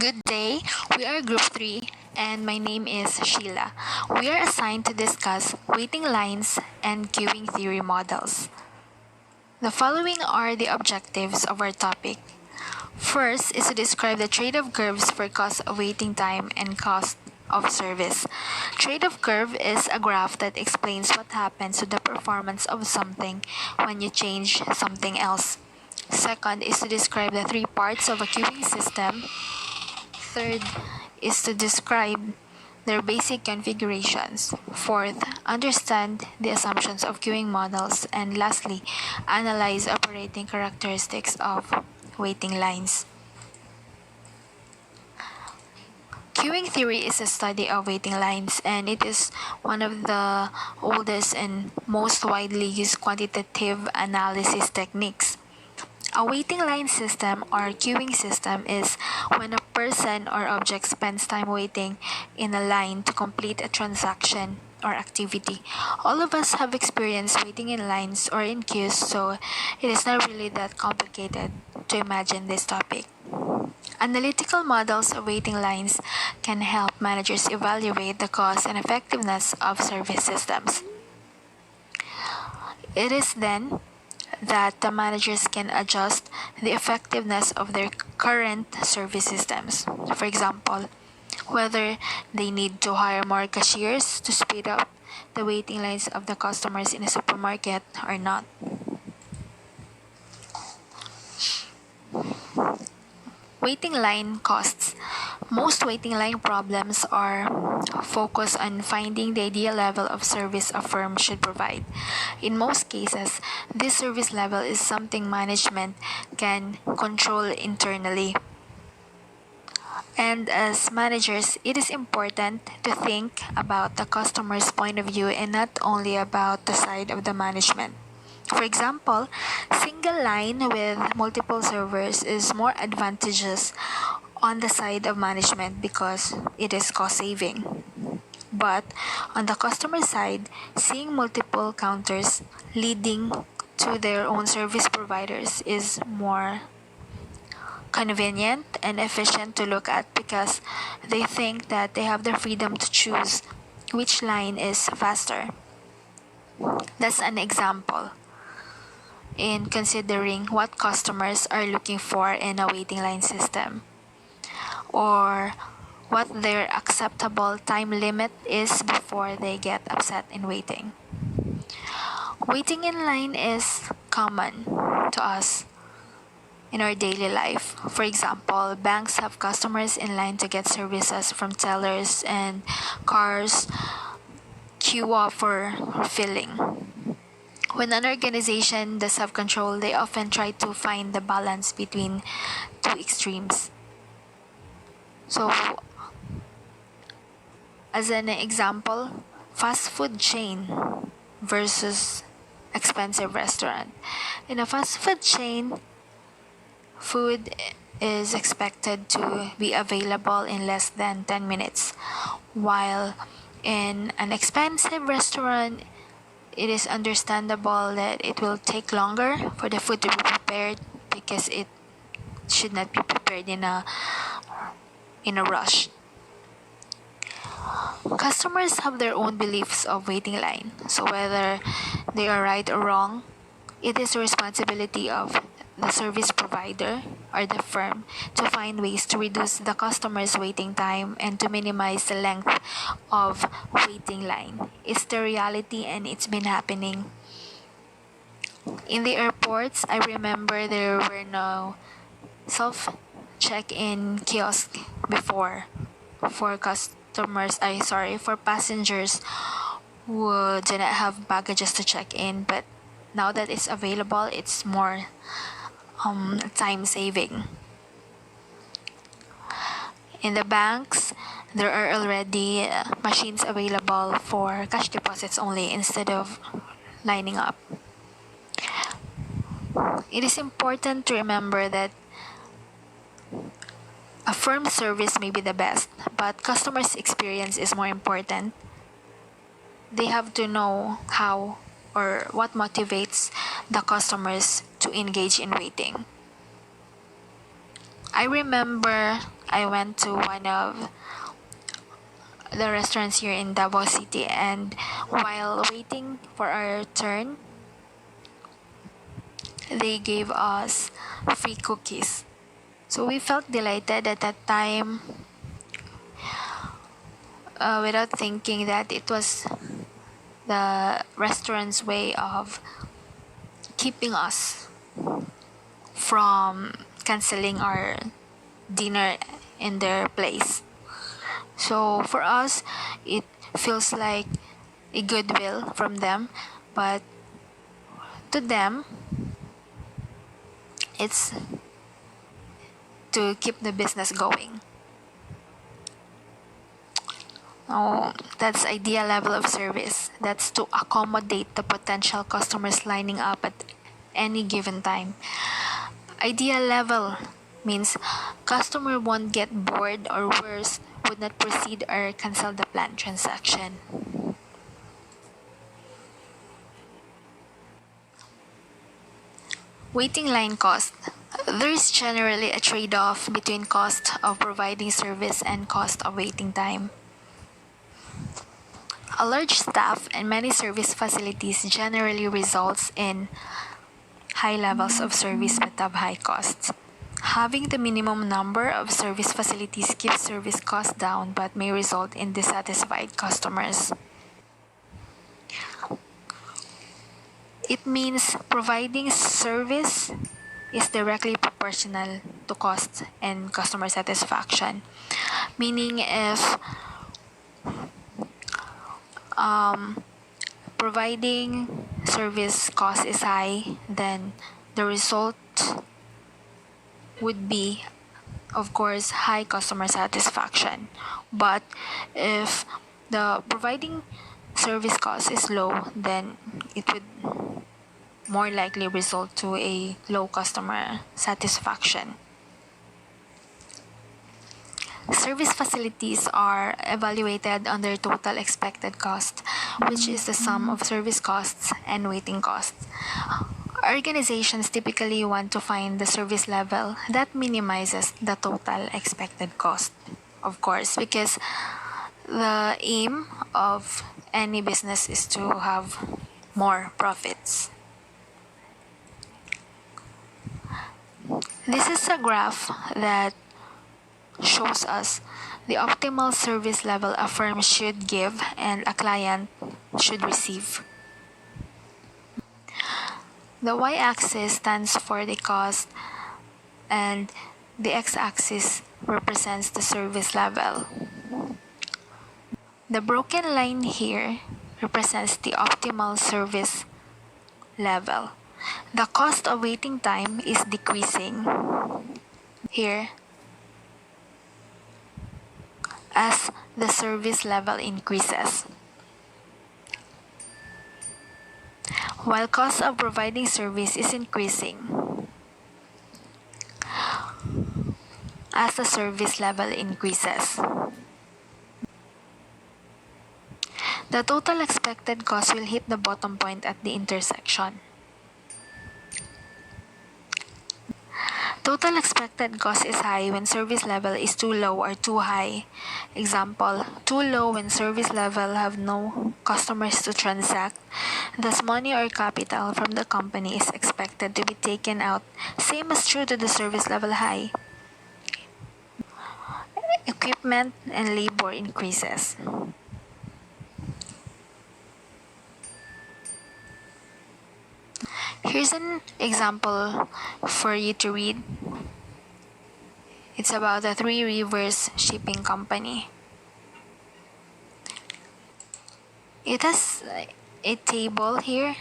Good day, we are Group 3 and my name is Sheila. We are assigned to discuss waiting lines and queuing theory models. The following are the objectives of our topic. First is to describe the trade-off curves for cost of waiting time and cost of service. Trade-off curve is a graph that explains what happens to the performance of something when you change something else. Second is to describe the three parts of a queuing system. Third is to describe their basic configurations. Fourth, understand the assumptions of queuing models. And lastly, analyze operating characteristics of waiting lines. Queuing theory is a study of waiting lines, and it is one of the oldest and most widely used quantitative analysis techniques. A waiting line system or queuing system is when a person or object spends time waiting in a line to complete a transaction or activity. All of us have experienced waiting in lines or in queues, so it is not really that complicated to imagine this topic. Analytical models of waiting lines can help managers evaluate the cost and effectiveness of service systems. It is then that the managers can adjust the effectiveness of their current service systems. For example, whether they need to hire more cashiers to speed up the waiting lines of the customers in a supermarket or not. Waiting line costs. Most waiting line problems are focused on finding the ideal level of service a firm should provide. In most cases, this service level is something management can control internally. And as managers, it is important to think about the customer's point of view and not only about the side of the management. For example, single line with multiple servers is more advantageous on the side of management because it is cost saving. But on the customer side, seeing multiple counters leading to their own service providers is more convenient and efficient to look at because they think that they have the freedom to choose which line is faster. That's an example in considering what customers are looking for in a waiting line system or what their acceptable time limit is before they get upset in waiting. Waiting in line is common to us in our daily life. For example, banks have customers in line to get services from tellers, and cars queue up for filling. When an organization does have control, they often try to find the balance between two extremes. So, as an example, fast food chain versus expensive restaurant. In a fast food chain, food is expected to be available in less than 10 minutes, while in an expensive restaurant, it is understandable that it will take longer for the food to be prepared because it should not be prepared in a rush. Customers have their own beliefs of waiting line, so whether they are right or wrong, it is the responsibility of the service provider or the firm to find ways to reduce the customer's waiting time and to minimize the length of waiting line. It's the reality and it's been happening. In the airports, I remember there were no self check-in kiosk before for for passengers who do not have baggages to check in, but now that it's available, it's more time saving. In the banks, there are already machines available for cash deposits only instead of lining up. It is important to remember that a firm service may be the best, but customers' experience is more important. They have to know how or what motivates the customers to engage in waiting. I remember I went to one of the restaurants here in Davao City, and while waiting for our turn, they gave us free cookies. So we felt delighted at that time, without thinking that it was the restaurant's way of keeping us from canceling our dinner in their place. So for us, it feels like a goodwill from them, but to them, it's to keep the business going. Oh, that's ideal level of service. That's to accommodate the potential customers lining up at any given time. Ideal level means customer won't get bored or worse, would not proceed or cancel the planned transaction. Waiting line cost. There is generally a trade-off between cost of providing service and cost of waiting time. A large staff and many service facilities generally results in high levels of service but have high costs. Having the minimum number of service facilities keeps service costs down but may result in dissatisfied customers. It means providing service is directly proportional to cost and customer satisfaction. Meaning if providing service cost is high, then the result would be, of course, high customer satisfaction. But if the providing service cost is low, then it would more likely result to a low customer satisfaction. Service facilities are evaluated on their total expected cost, which is the sum of service costs and waiting costs. Organizations typically want to find the service level that minimizes the total expected cost, of course, because the aim of any business is to have more profits. This is a graph that shows us the optimal service level a firm should give and a client should receive. The y-axis stands for the cost and the x-axis represents the service level. The broken line here represents the optimal service level. The cost of waiting time is decreasing here as the service level increases, while cost of providing service is increasing as the service level increases. The total expected cost will hit the bottom point at the intersection. Total expected cost is high when service level is too low or too high. Example, too low when service level have no customers to transact. Thus, money or capital from the company is expected to be taken out. Same is true to the service level high. Equipment and labor increases. Here's an example for you to read. It's about the Three Rivers Shipping Company. It has a table here.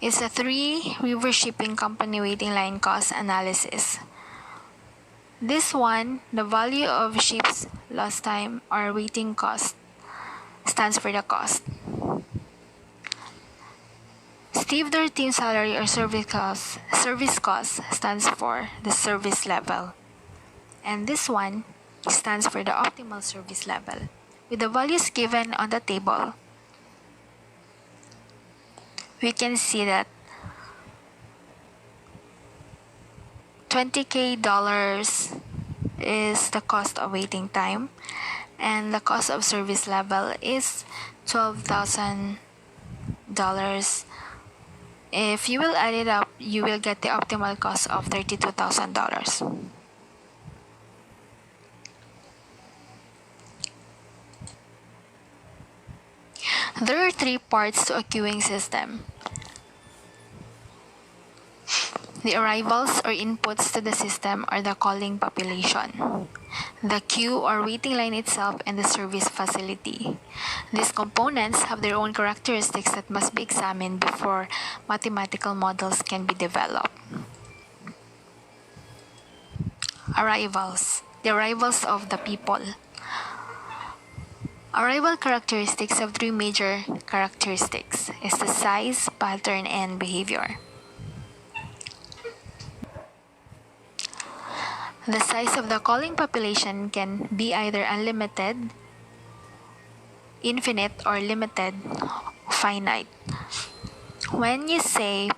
It's a Three River Shipping Company waiting line cost analysis. This one, the value of ships lost time or waiting cost stands for the cost. Steve, their team salary or service cost stands for the service level. And this one stands for the optimal service level. With the values given on the table, we can see that 20k dollars is the cost of waiting time, and the cost of service level is $12,000. If you will add it up, you will get the optimal cost of $32,000. There are three parts to a queuing system: the arrivals or inputs to the system are the calling population, the queue or waiting line itself, and the service facility. These components have their own characteristics that must be examined before mathematical models can be developed. Arrivals. The arrivals of the people. Arrival characteristics have three major characteristics: is the size, pattern, and behavior. The size of the calling population can be either unlimited, infinite, or limited, finite. When you say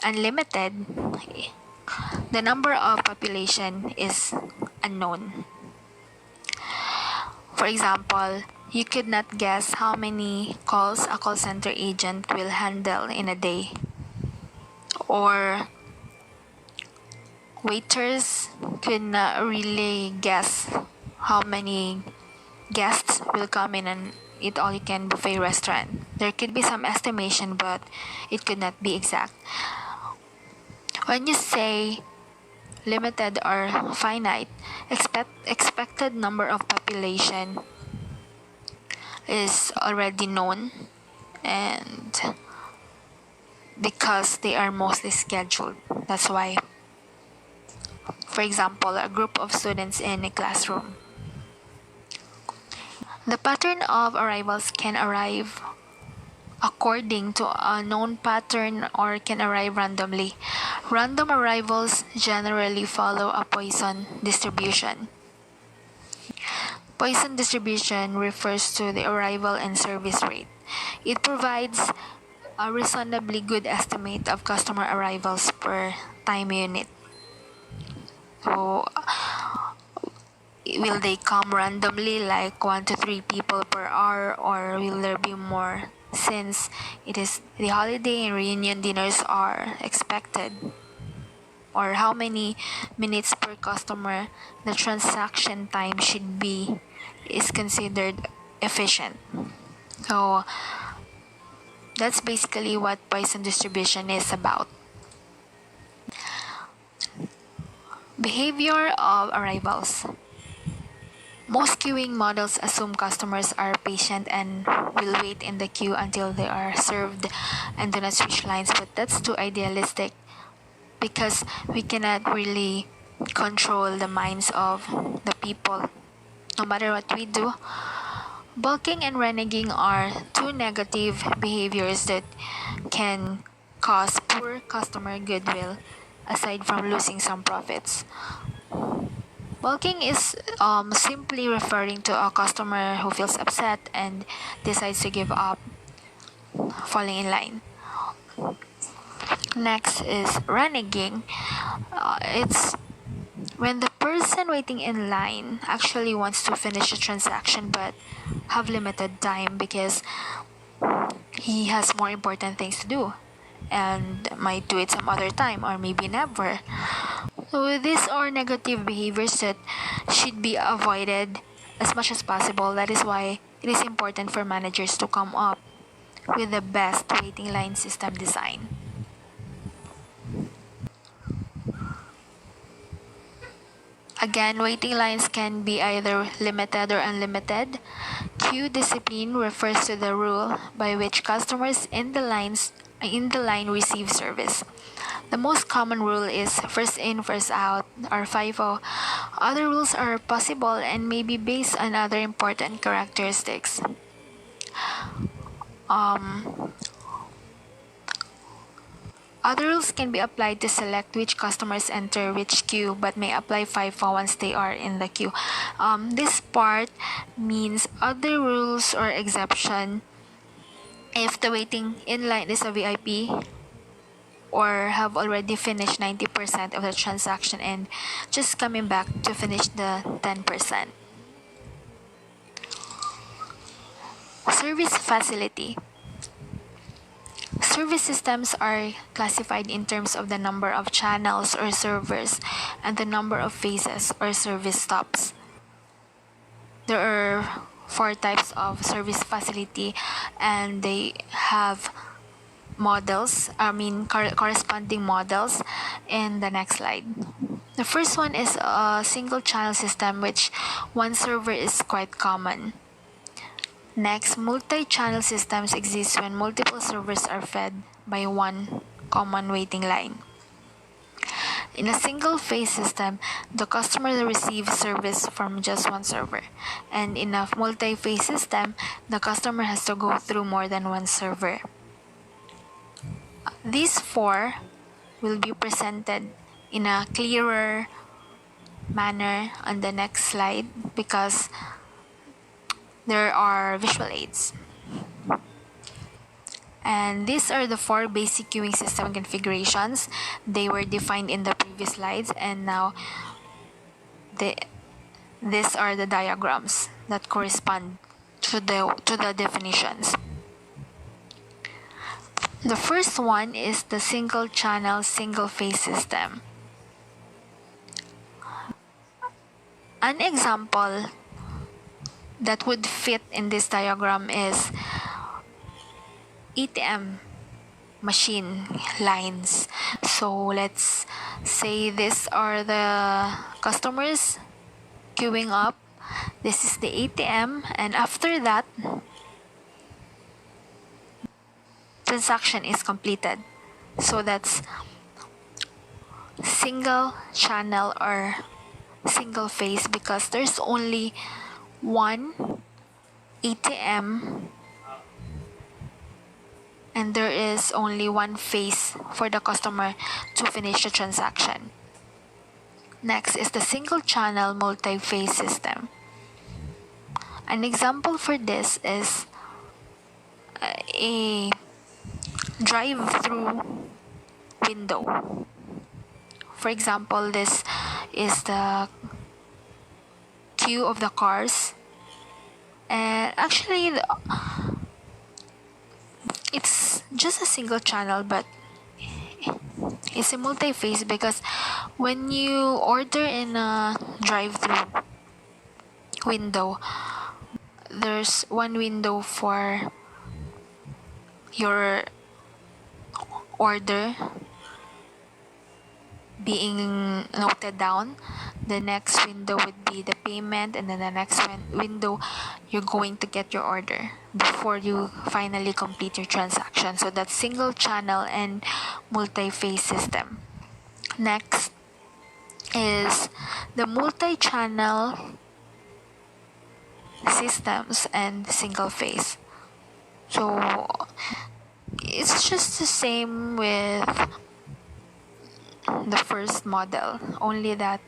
unlimited, the number of population is unknown. For example, you could not guess how many calls a call center agent will handle in a day. Or waiters could not really guess how many guests will come in an eat all you can buffet restaurant. There could be some estimation, but it could not be exact. When you say limited or finite, expected number of population is already known, and because they are mostly scheduled. That's why, for example, a group of students in a classroom. The pattern of arrivals can arrive according to a known pattern or can arrive randomly. Random arrivals generally follow a Poisson distribution. Poisson distribution refers to the arrival and service rate. It provides a reasonably good estimate of customer arrivals per time unit. So, will they come randomly, like 1 to 3 people per hour, or will there be more since it is the holiday and reunion dinners are expected? Or how many minutes per customer the transaction time should be is considered efficient. So that's basically what Poisson distribution is about. Behavior of arrivals. Most queuing models assume customers are patient and will wait in the queue until they are served and do not switch lines, but that's too idealistic because we cannot really control the minds of the people. No matter what we do, bulking and reneging are two negative behaviors that can cause poor customer goodwill aside from losing some profits. Bulking is simply referring to a customer who feels upset and decides to give up falling in line. Next is reneging. It's when the person waiting in line actually wants to finish a transaction but have limited time because he has more important things to do and might do it some other time or maybe never. So these are negative behaviors that should be avoided as much as possible. That is why it is important for managers to come up with the best waiting line system design. Again, waiting lines can be either limited or unlimited. Queue discipline refers to the rule by which customers in the line receive service. The most common rule is first in, first out, or FIFO. Other rules are possible and may be based on other important characteristics. Other rules can be applied to select which customers enter which queue, but may apply FIFO once they are in the queue. This part means other rules or exception if the waiting in line is a VIP or have already finished 90% of the transaction and just coming back to finish the 10%. Service facility. Service systems are classified in terms of the number of channels or servers and the number of phases or service stops. There are four types of service facility, and they have corresponding models in the next slide. The first one is a single channel system, which one server is quite common. Next, multi-channel systems exist when multiple servers are fed by one common waiting line. In a single phase system, the customer receives service from just one server. And in a multi-phase system, the customer has to go through more than one server. These four will be presented in a clearer manner on the next slide because there are visual aids. And these are the four basic queuing system configurations. They were defined in the previous slides, and now these are the diagrams that correspond to the definitions. The first one is the single channel, single phase system. An example that would fit in this diagram is ATM machine lines. So let's say these are the customers queuing up. This is the ATM, and after that, transaction is completed. So that's single channel or single phase because there's only one ATM and there is only one phase for the customer to finish the transaction. Next is the single channel multi-phase system. An example for this is a drive-through window. For example, this is the queue of the cars, and actually it's just a single channel, but it's a multi-phase because when you order in a drive-through window, there's one window for your order being noted down. The next window would be the payment, and then the next window you're going to get your order before you finally complete your transaction. So that's single channel and multi-phase system. Next is the multi-channel systems and single phase. So it's just the same with the first model, only that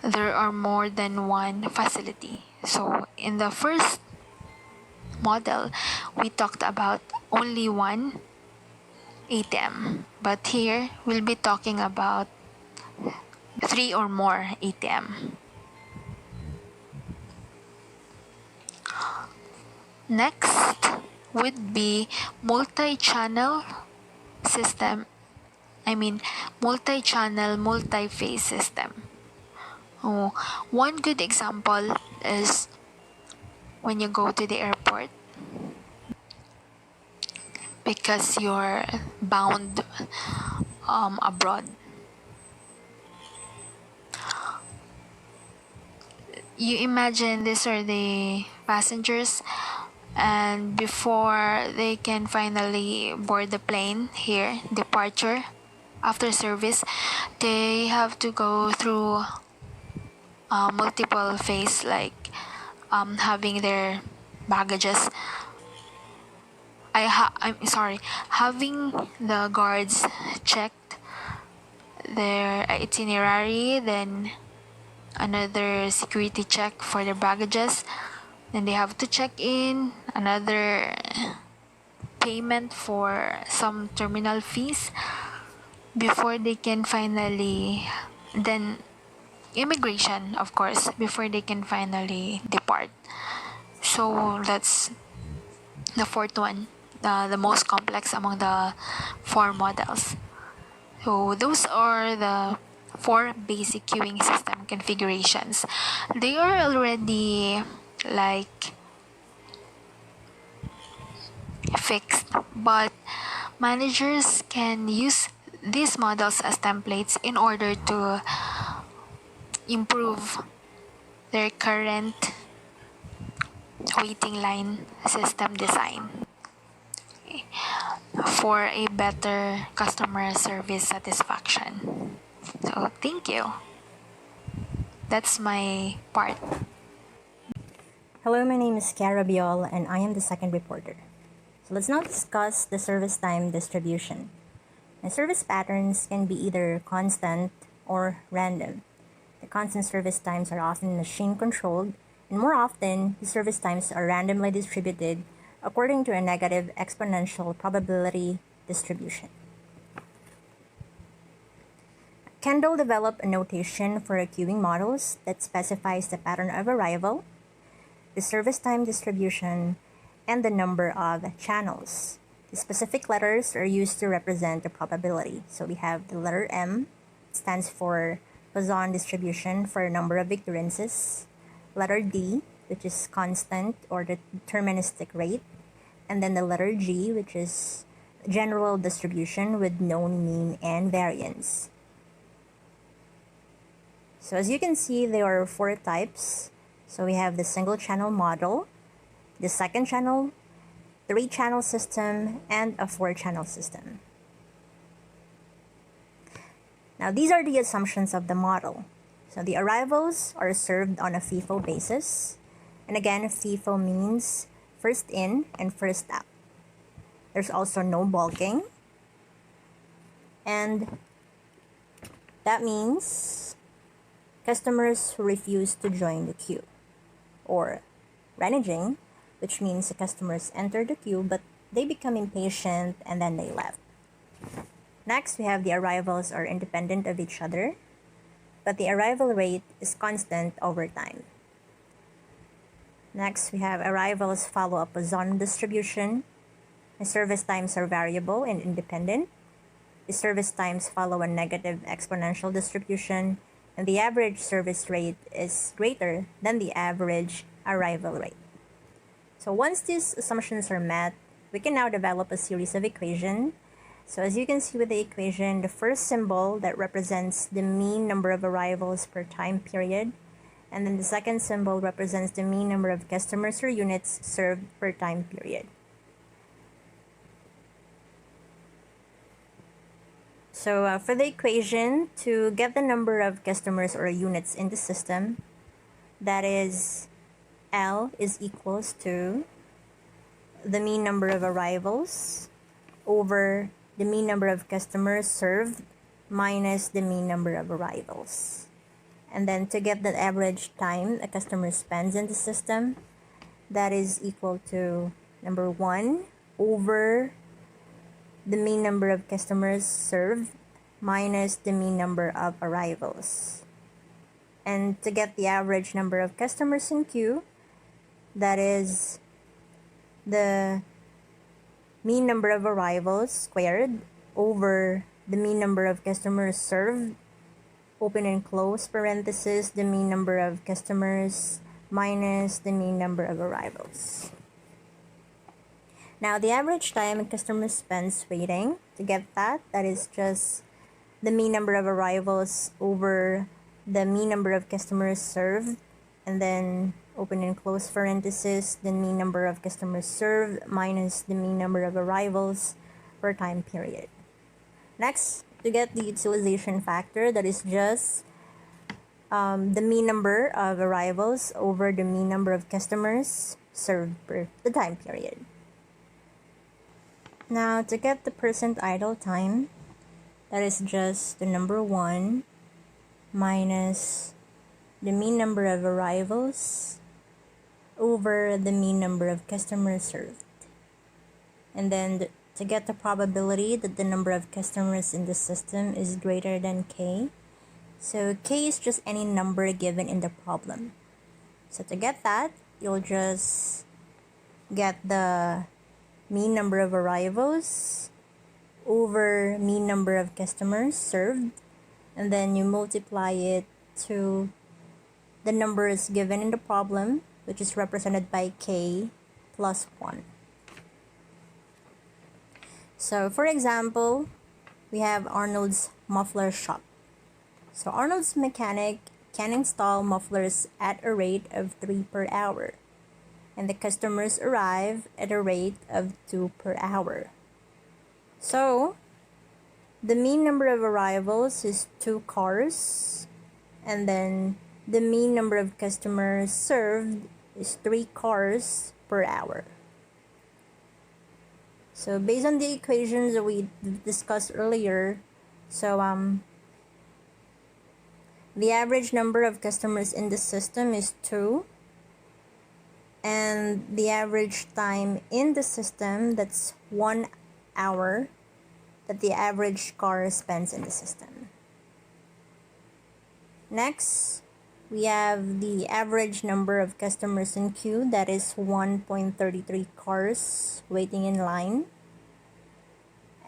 there are more than one facility. So in the first model, we talked about only one ATM, but here we'll be talking about 3 or more ATM. Next would be multi-channel system. Multi-channel, multi-phase system. One good example is when you go to the airport because you're bound abroad. You imagine these are the passengers, and before they can finally board the plane here, departure, after service, they have to go through multiple phase, like having their baggages. Having the guards checked their itinerary, then another security check for their baggages, then they have to check in, another payment for some terminal fees before they can finally, then immigration, of course, before they can finally depart. So that's the fourth one, the most complex among the four models. So those are the four basic queuing system configurations. They are already like fixed, but managers can use these models as templates in order to improve their current waiting line system design for a better customer service satisfaction. So thank you. That's my part. Hello, my name is Cara Biol and I am the second reporter. So let's now discuss the service time distribution. And service patterns can be either constant or random. The constant service times are often machine controlled, and more often, the service times are randomly distributed according to a negative exponential probability distribution. Kendall developed a notation for queuing models that specifies the pattern of arrival, the service time distribution, and the number of channels. The specific letters are used to represent the probability. So we have the letter M, stands for Poisson distribution for number of occurrences. Letter D, which is constant or the deterministic rate. And then the letter G, which is general distribution with known mean and variance. So as you can see, there are four types. So we have the single channel model, the second channel, 3-channel system, and a 4-channel system. Now these are the assumptions of the model. So the arrivals are served on a FIFO basis. And again, FIFO means first in and first out. There's also no bulking. And that means customers who refuse to join the queue, or reneging, which means the customers enter the queue but they become impatient and then they left. Next, we have the arrivals are independent of each other, but the arrival rate is constant over time. Next, we have arrivals follow a Poisson distribution. The service times are variable and independent. The service times follow a negative exponential distribution, and the average service rate is greater than the average arrival rate. So once these assumptions are met, we can now develop a series of equations. So as you can see with the equation, the first symbol that represents the mean number of arrivals per time period, and then the second symbol represents the mean number of customers or units served per time period. So for the equation, to get the number of customers or units in the system, that is L is equals to the mean number of arrivals over the mean number of customers served minus the mean number of arrivals. And then to get the average time a customer spends in the system, that is equal to number 1 over the mean number of customers served minus the mean number of arrivals. And to get the average number of customers in queue, that is the mean number of arrivals squared over the mean number of customers served, open and close parenthesis, the mean number of customers minus the mean number of arrivals. Now the average time a customer spends waiting, to get that is just the mean number of arrivals over the mean number of customers served, and then open and close parenthesis, the mean number of customers served minus the mean number of arrivals per time period. Next, to get the utilization factor, that is just the mean number of arrivals over the mean number of customers served per the time period. Now, to get the percent idle time, that is just the number 1 minus the mean number of arrivals over the mean number of customers served. And then to get the probability that the number of customers in the system is greater than k. So k is just any number given in the problem. So to get that, you'll just get the mean number of arrivals over mean number of customers served, and then you multiply it to the numbers given in the problem, which is represented by k plus 1. So for example, we have Arnold's muffler shop. So Arnold's mechanic can install mufflers at a rate of 3 per hour, and the customers arrive at a rate of 2 per hour. So the mean number of arrivals is 2 cars, and then the mean number of customers served is 3 cars per hour. So based on the equations that we discussed earlier, so the average number of customers in the system is 2, and the average time in the system, that's 1 hour that the average car spends in the system. Next, we have the average number of customers in queue, that is 1.33 cars waiting in line.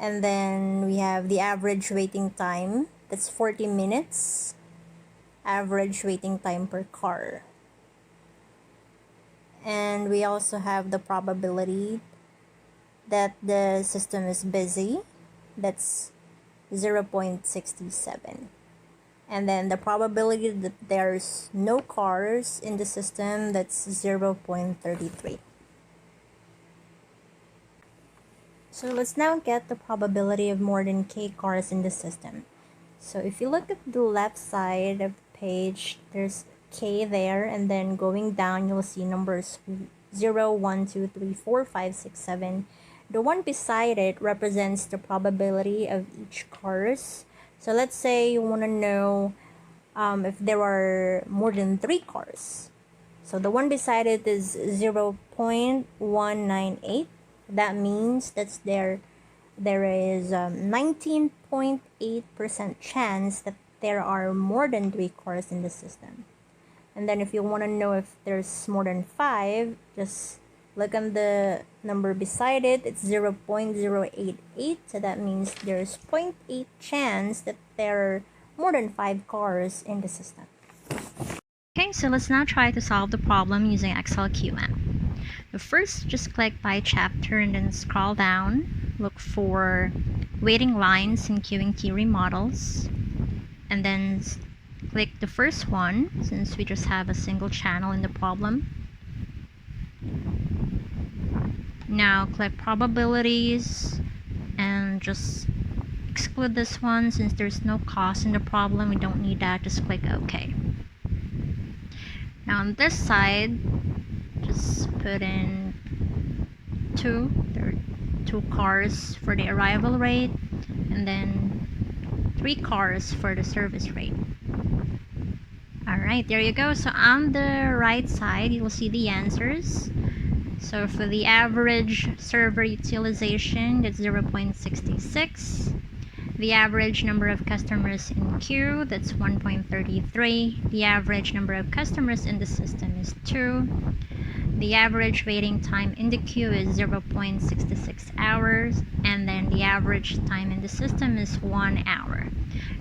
And then we have the average waiting time, that's 40 minutes, average waiting time per car. And we also have the probability that the system is busy, that's 0.67. And then the probability that there's no cars in the system, that's 0.33. So let's now get the probability of more than k cars in the system. So if you look at the left side of the page, there's k there, and then going down you'll see numbers 0, 1, 2, 3, 4, 5, 6, 7. The one beside it represents the probability of each cars. So let's say you want to know if there are more than 3 cars. So the one beside it is 0.198. That means that's there is 19.8% chance that there are more than 3 cars in the system. And then if you want to know if there's more than 5, just look on the number beside it. It's 0.088. So that means there's 0.8 chance that there are more than 5 cars in the system. Okay, so let's now try to solve the problem using Excel QM. First, just click by chapter and then scroll down. Look for waiting lines in queuing key remodels. And then click the first one, since we just have a single channel in the problem. Now click probabilities and just exclude this one since there's no cost in the problem. We don't need that. Just click OK. Now on this side, just put in 2. There are 2 cars for the arrival rate, and then 3 cars for the service rate. Alright, there you go. So on the right side, you will see the answers. So for the average server utilization, that's 0.66. The average number of customers in queue, that's 1.33. The average number of customers in the system is 2. The average waiting time in the queue is 0.66 hours, and then the average time in the system is 1 hour.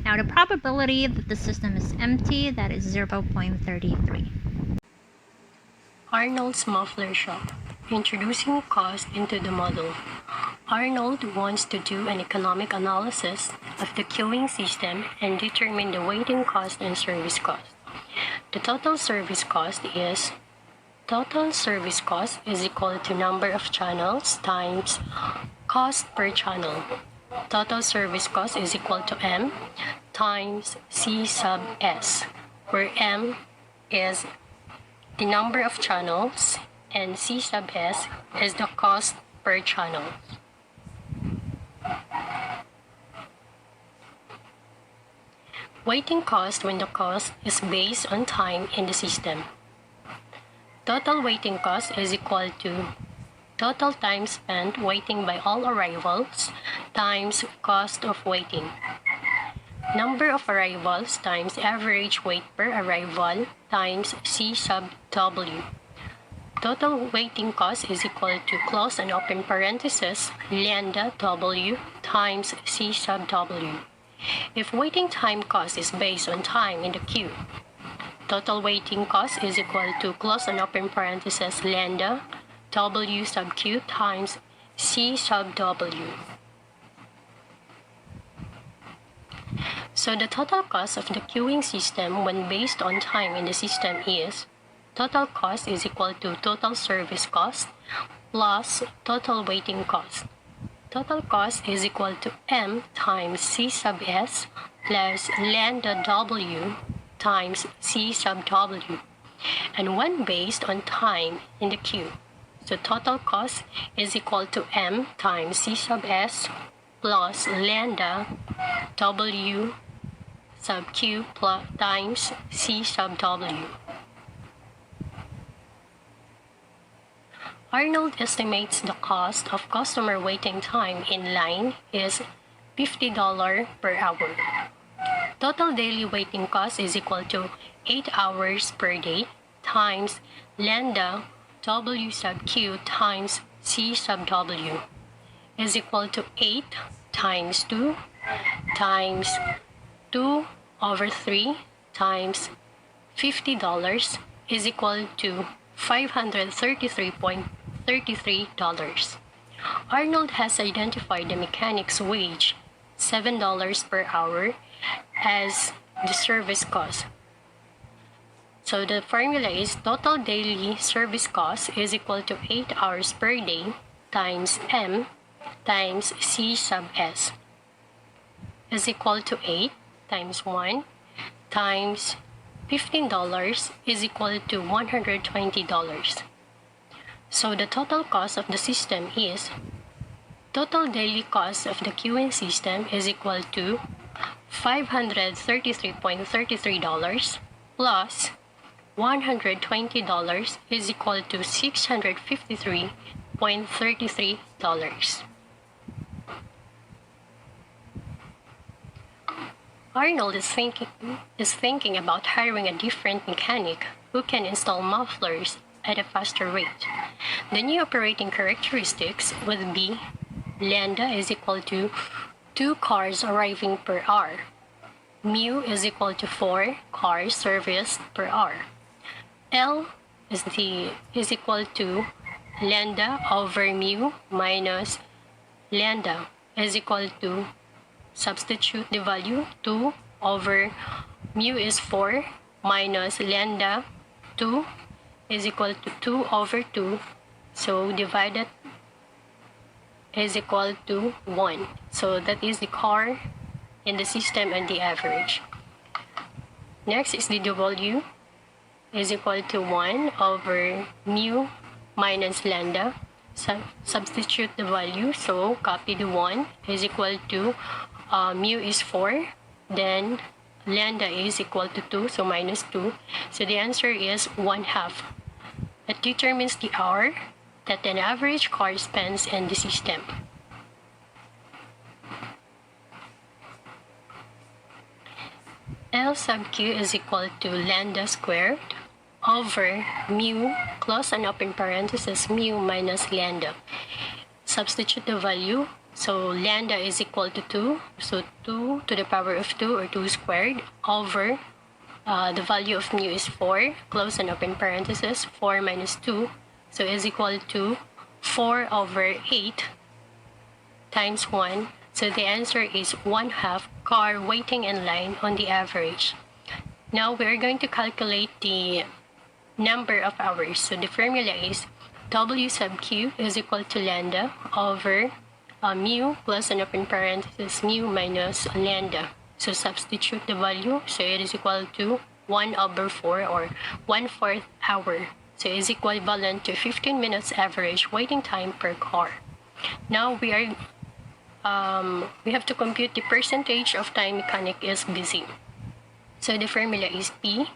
Now the probability that the system is empty, that is 0.33. Arnold's muffler shop. Introducing cost into the model. Arnold wants to do an economic analysis of the queuing system and determine the waiting cost and service cost. The total service cost is equal to number of channels times cost per channel. Total service cost is equal to M times C sub S, where M is the number of channels and C sub S is the cost per channel. Waiting cost when the cost is based on time in the system. Total waiting cost is equal to total time spent waiting by all arrivals times cost of waiting. Number of arrivals times average wait per arrival times C sub W. Total waiting cost is equal to close and open parenthesis lambda W times C sub W. If waiting time cost is based on time in the queue, total waiting cost is equal to close and open parenthesis lambda W sub Q times C sub W. So the total cost of the queuing system when based on time in the system is total cost is equal to total service cost plus total waiting cost. Total cost is equal to M times C sub S plus lambda W times C sub W, and when based on time in the queue. So total cost is equal to M times C sub S plus lambda W sub Q plus times C sub W. Arnold estimates the cost of customer waiting time in line is $50 per hour. Total daily waiting cost is equal to 8 hours per day times lambda W sub Q times C sub W is equal to 8 times 2 times 2 over 3 times $50 is equal to $533.33. Arnold has identified the mechanic's wage, $7 per hour, as the service cost. So the formula is total daily service cost is equal to 8 hours per day times M times C sub S is equal to 8 times 1 times $15 is equal to $120. So the total cost of the system is total daily cost of the queuing system is equal to $533.33 plus $120 is equal to $653.33. Arnold is thinking about hiring a different mechanic who can install mufflers at a faster rate. The new operating characteristics would be lambda is equal to 2 cars arriving per hour. Mu is equal to 4 cars serviced per hour. L is equal to lambda over mu minus lambda is equal to, substitute the value, 2 over mu is 4 minus lambda 2 is equal to 2 over 2. So divided is equal to 1. So that is the car in the system and the average. Next is the W is equal to 1 over mu minus lambda. Substitute the value, so copy the 1 is equal to mu is 4, then lambda is equal to 2, so minus 2. So the answer is 1/2. It determines the hour that an average car spends in the system. L sub Q is equal to lambda squared over mu, close and open parenthesis, mu minus lambda. Substitute the value. So lambda is equal to 2. So 2 to the power of 2 or 2 squared over the value of mu is 4. Close and open parenthesis. 4 minus 2. So is equal to 4 over 8 times 1. So the answer is 1/2 car waiting in line on the average. Now we're going to calculate the number of hours. So the formula is W sub Q is equal to lambda over mu plus an open parenthesis mu minus lambda. So substitute the value. So it is equal to 1/4 or 1/4 hour. So it is equivalent to 15 minutes average waiting time per car. Now we have to compute the percentage of time mechanic is busy. So the formula is P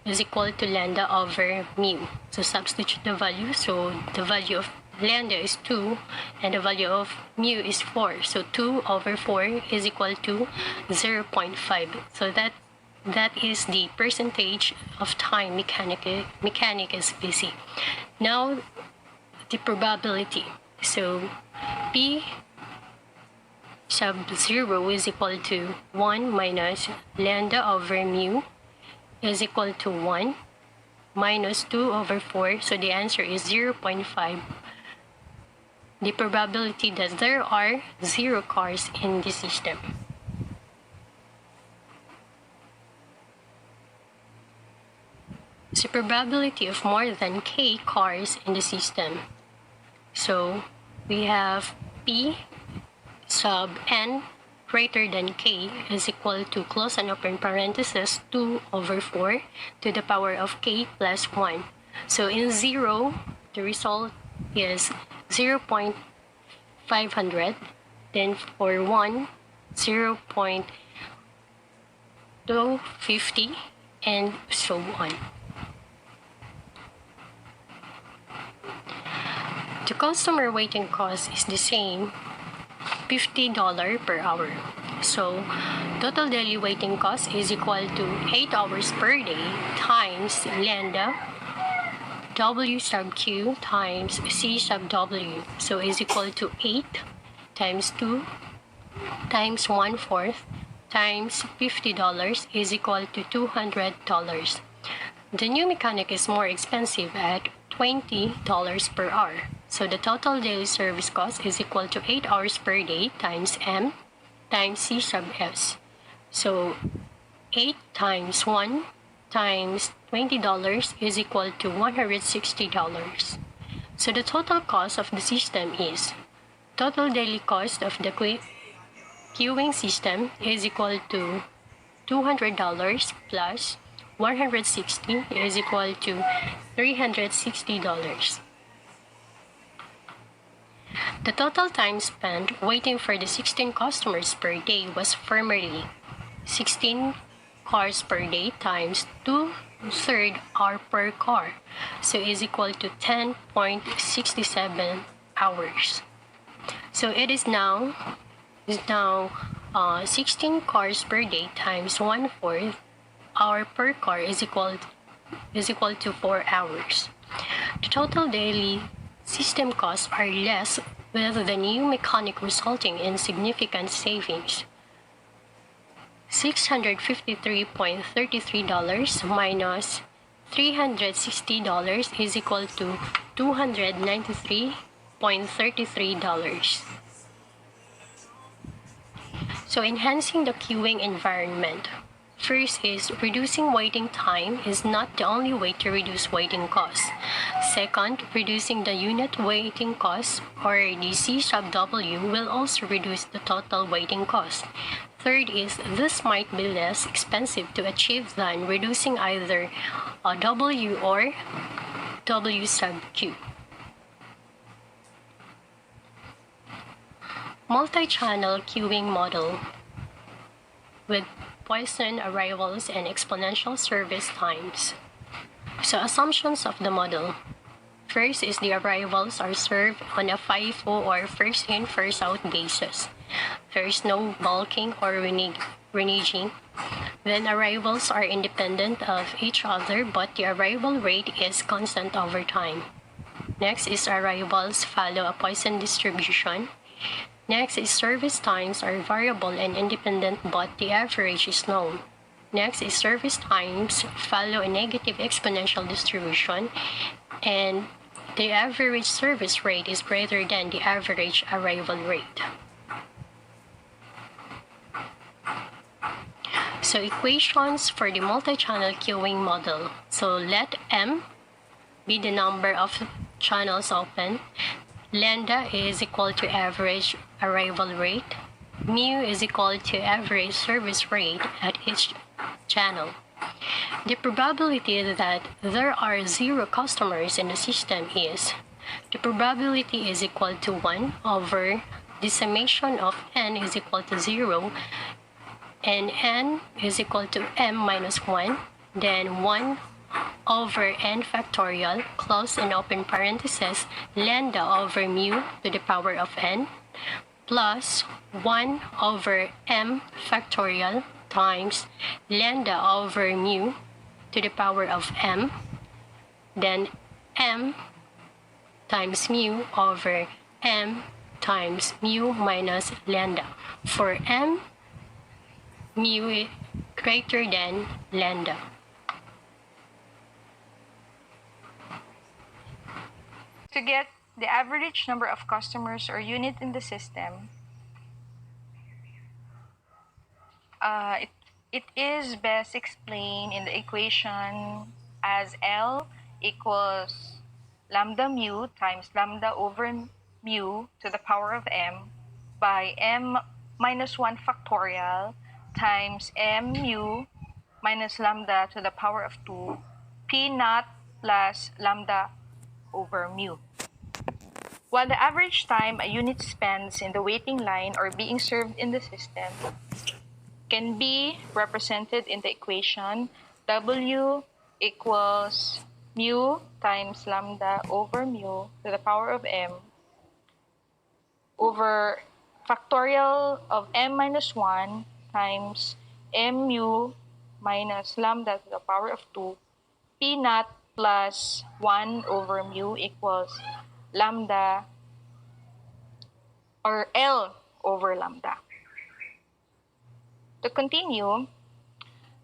is equal to lambda over mu. So substitute the value. So the value of lambda is 2 and the value of mu is 4. So 2 over 4 is equal to 0.5. So that is the percentage of time mechanic is busy. Now the probability. So P sub 0 is equal to 1 minus lambda over mu is equal to 1 minus 2 over 4. So the answer is 0.5. The probability that there are 0 cars in the system. The probability of more than k cars in the system. So we have P sub n greater than k is equal to close and open parenthesis 2 over 4 to the power of k plus 1. So in 0, the result is 0.500. Then for 1, 0.250, and so on. The customer waiting cost is the same, $50 per hour. So total daily waiting cost is equal to 8 hours per day times lambda W sub Q times C sub W. So is equal to 8 times 2 times 1/4 times $50 is equal to $200. The new mechanic is more expensive at $20 per hour. So the total daily service cost is equal to 8 hours per day times M times C sub S. So 8 times 1 times $20 is equal to $160. So the total cost of the system is total daily cost of the queuing system is equal to $200 plus 160 is equal to $360. The total time spent waiting for the 16 customers per day was formerly 16 cars per day times 2/3 hour per car, so is equal to 10.67 hours. So it is now 16 cars per day times 1/4 hour per car is equal to 4 hours. The total daily system costs are less with the new mechanic, resulting in significant savings. $653.33 minus $360 is equal to $293.33. So enhancing the queuing environment. First is reducing waiting time is not the only way to reduce waiting costs. Second, reducing the unit waiting cost, or the C sub W, will also reduce the total waiting cost. Third is this might be less expensive to achieve than reducing either W or W sub Q. Multi-channel queuing model with Poisson arrivals and exponential service times. So assumptions of the model. First is the arrivals are served on a FIFO or first in first out basis. There is no bulking or reneging. Then arrivals are independent of each other, but the arrival rate is constant over time. Next is arrivals follow a Poisson distribution. Next is service times are variable and independent, but the average is known. Next is service times follow a negative exponential distribution, and the average service rate is greater than the average arrival rate. So equations for the multi-channel queuing model. So let M be the number of channels open. Lambda is equal to average arrival rate. Mu is equal to average service rate at each channel. The probability that there are 0 customers in the system is the probability is equal to 1 over the summation of n is equal to 0, and n is equal to m minus 1, then 1 over n factorial, close and open parentheses, lambda over mu to the power of n, plus 1 over m factorial times lambda over mu to the power of m, then m times mu over m times mu minus lambda, for m mu greater than lambda. To get the average number of customers or unit in the system, it is best explained in the equation as L equals lambda mu times lambda over mu to the power of m by m minus 1 factorial times m mu minus lambda to the power of 2 p naught plus lambda over mu. While the average time a unit spends in the waiting line or being served in the system can be represented in the equation W equals mu times lambda over mu to the power of m over factorial of m minus 1 times m mu minus lambda to the power of 2 p naught plus 1 over mu equals lambda or L over lambda. To continue,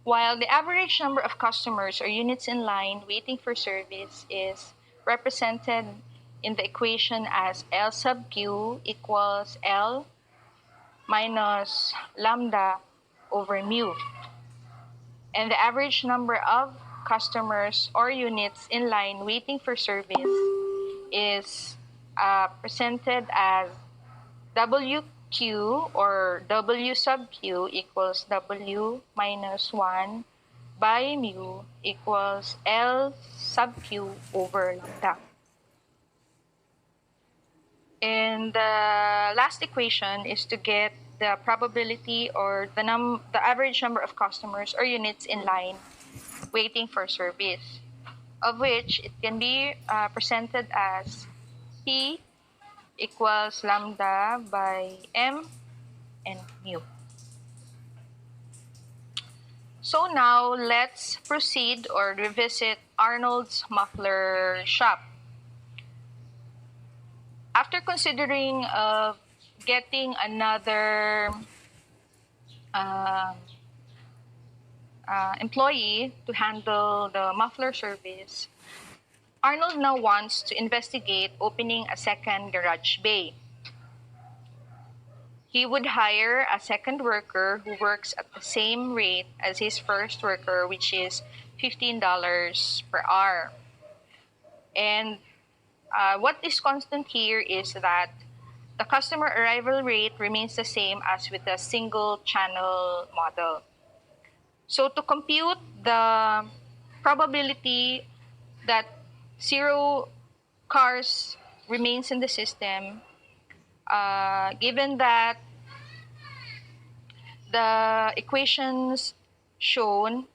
while the average number of customers or units in line waiting for service is represented in the equation as L sub Q equals L minus lambda over mu, and the average number of customers or units in line waiting for service is presented as WQ or W sub Q equals W minus 1 by mu equals L sub Q over lambda. And the last equation is to get the probability or the average number of customers or units in line waiting for service, of which it can be presented as P equals lambda by m and mu. So now let's proceed or revisit Arnold's muffler shop. After considering getting another employee to handle the muffler service, Arnold now wants to investigate opening a second garage bay. He would hire a second worker who works at the same rate as his first worker, which is $15 per hour. And what is constant here is that the customer arrival rate remains the same as with the single channel model. So to compute the probability that 0 cars remains in the system, given that the equations shown,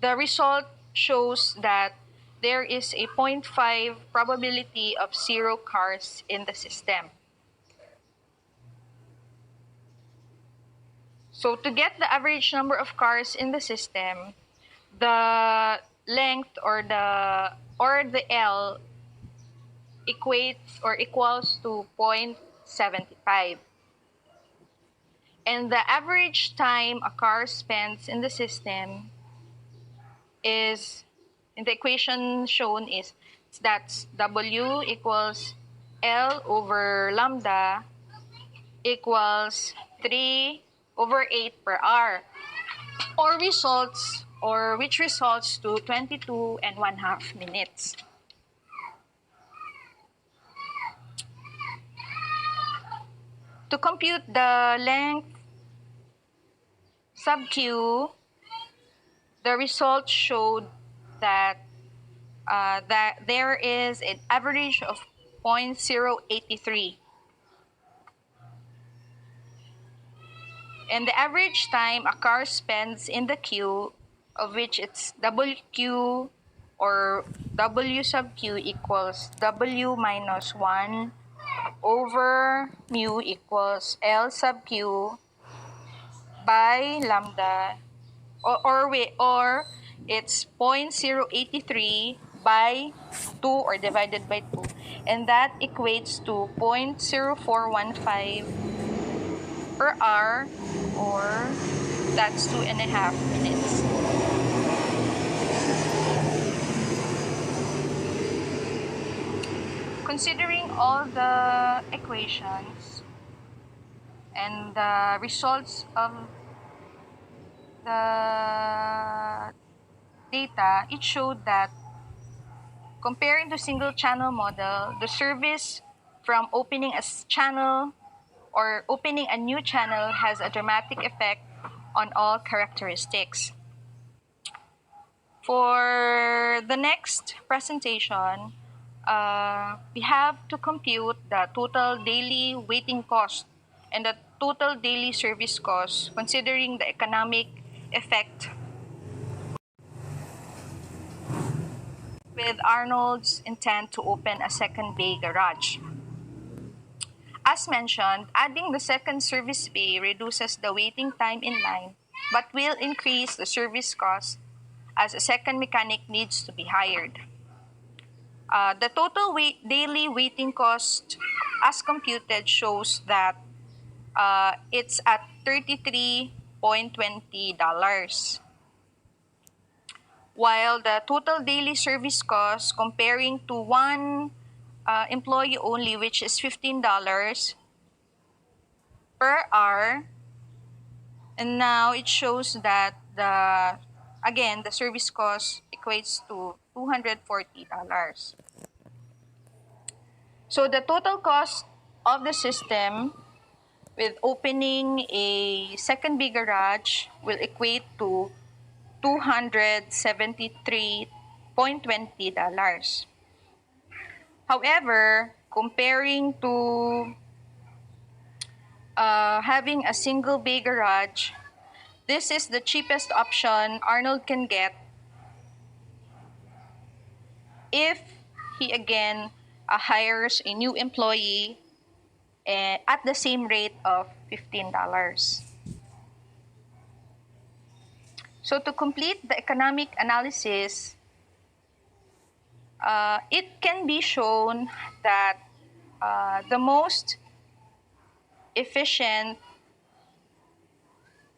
the result shows that there is a 0.5 probability of 0 cars in the system. So to get the average number of cars in the system, the length or the L equates or equals to 0.75. And the average time a car spends in the system is, in the equation shown, is that's W equals L over lambda equals 3 over 8 per hour, which results to 22.5 minutes. To compute the length sub Q, the results showed that there is an average of 0.083. And the average time a car spends in the queue of which it's WQ or W sub Q equals W minus 1 over mu equals L sub Q by lambda, or it's 0.083 by 2 or divided by 2, and that equates to 0.0415 per hour, or that's 2.5 minutes. Considering all the equations and the results of the data, it showed that comparing to single channel model, the service from opening a channel or opening a new channel has a dramatic effect on all characteristics. For the next presentation, we have to compute the total daily waiting cost and the total daily service cost considering the economic effect with Arnold's intent to open a second bay garage. As mentioned, adding the second service bay reduces the waiting time in line, but will increase the service cost as a second mechanic needs to be hired. The total daily waiting cost as computed shows that it's at $33.20, while the total daily service cost comparing to one employee only, which is $15 per hour, and now it shows that the service cost equates to $240. So the total cost of the system with opening a second big garage will equate to $273.20. However, comparing to having a single bay garage, this is the cheapest option Arnold can get if he again hires a new employee at the same rate of $15. So to complete the economic analysis, it can be shown that the most efficient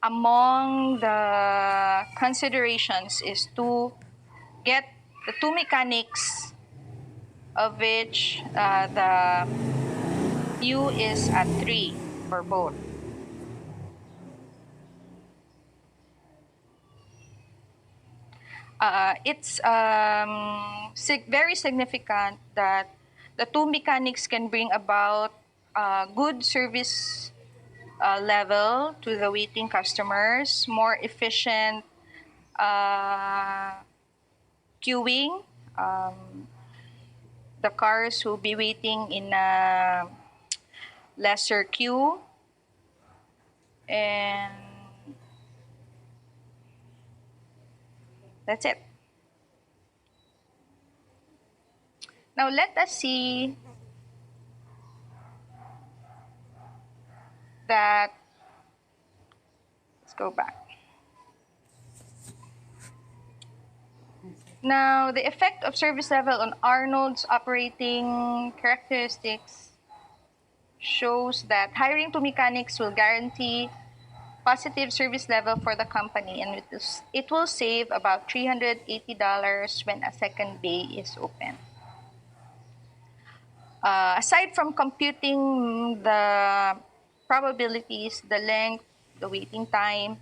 among the considerations is to get the two mechanics, of which the U is at 3 for both. It's very significant that the two mechanics can bring about good service level to the waiting customers, more efficient queuing. The cars will be waiting in a lesser queue, and that's it. Now let us see that, let's go back. Now, the effect of service level on Arnold's operating characteristics shows that hiring two mechanics will guarantee positive service level for the company, and it will save about $380 when a second bay is open. Aside from computing the probabilities, the length, the waiting time,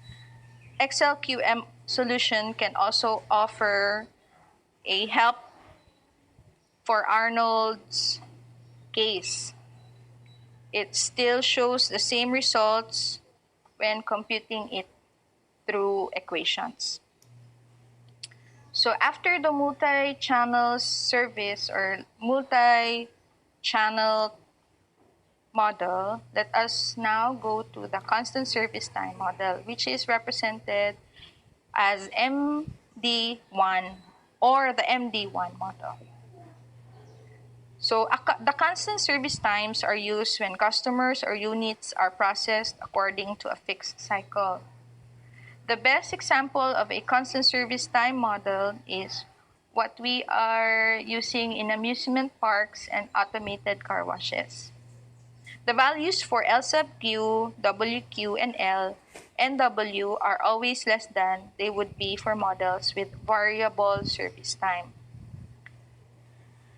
Excel QM solution can also offer a help for Arnold's case. It still shows the same results when computing it through equations. So after the multi-channel service or multi-channel model, let us now go to the constant service time model, which is represented as MD1 or the MD1 model. So the constant service times are used when customers or units are processed according to a fixed cycle. The best example of a constant service time model is what we are using in amusement parks and automated car washes. The values for L sub Q, WQ, and L and W are always less than they would be for models with variable service time.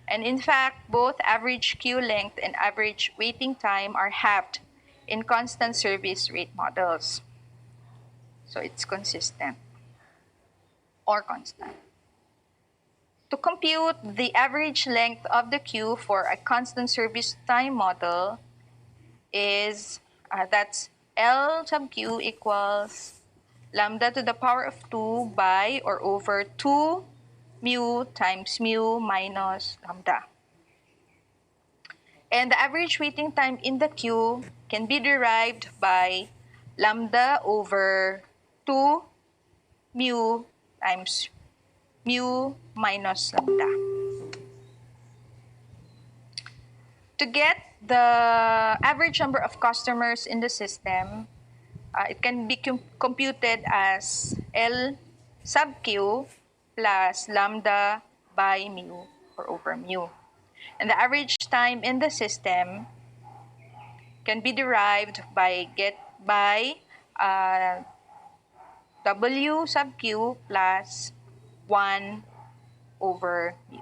And in fact, both average queue length and average waiting time are halved in constant service rate models. So it's consistent or constant. To compute the average length of the queue for a constant service time model is that's L sub Q equals lambda to the power of 2 by or over 2 mu times mu minus lambda. And the average waiting time in the queue can be derived by lambda over 2 mu times mu minus lambda. To get the average number of customers in the system, it can be computed as L sub Q plus lambda by mu or over mu. And the average time in the system can be derived by W sub Q plus 1 over mu.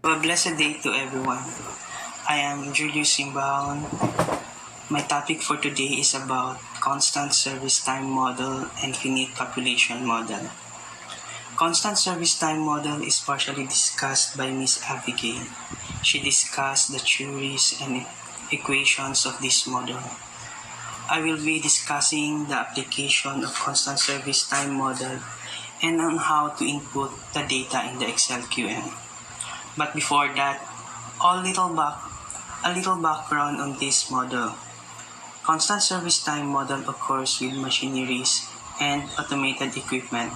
A blessed day to everyone. I am Julius Simbaon. My topic for today is about constant service time model and finite population model. Constant service time model is partially discussed by Ms. Abigail. She discussed the theories and equations of this model. I will be discussing the application of constant service time model and on how to input the data in the Excel QM. But before that, a little background on this model. Constant service time model occurs with machineries and automated equipment.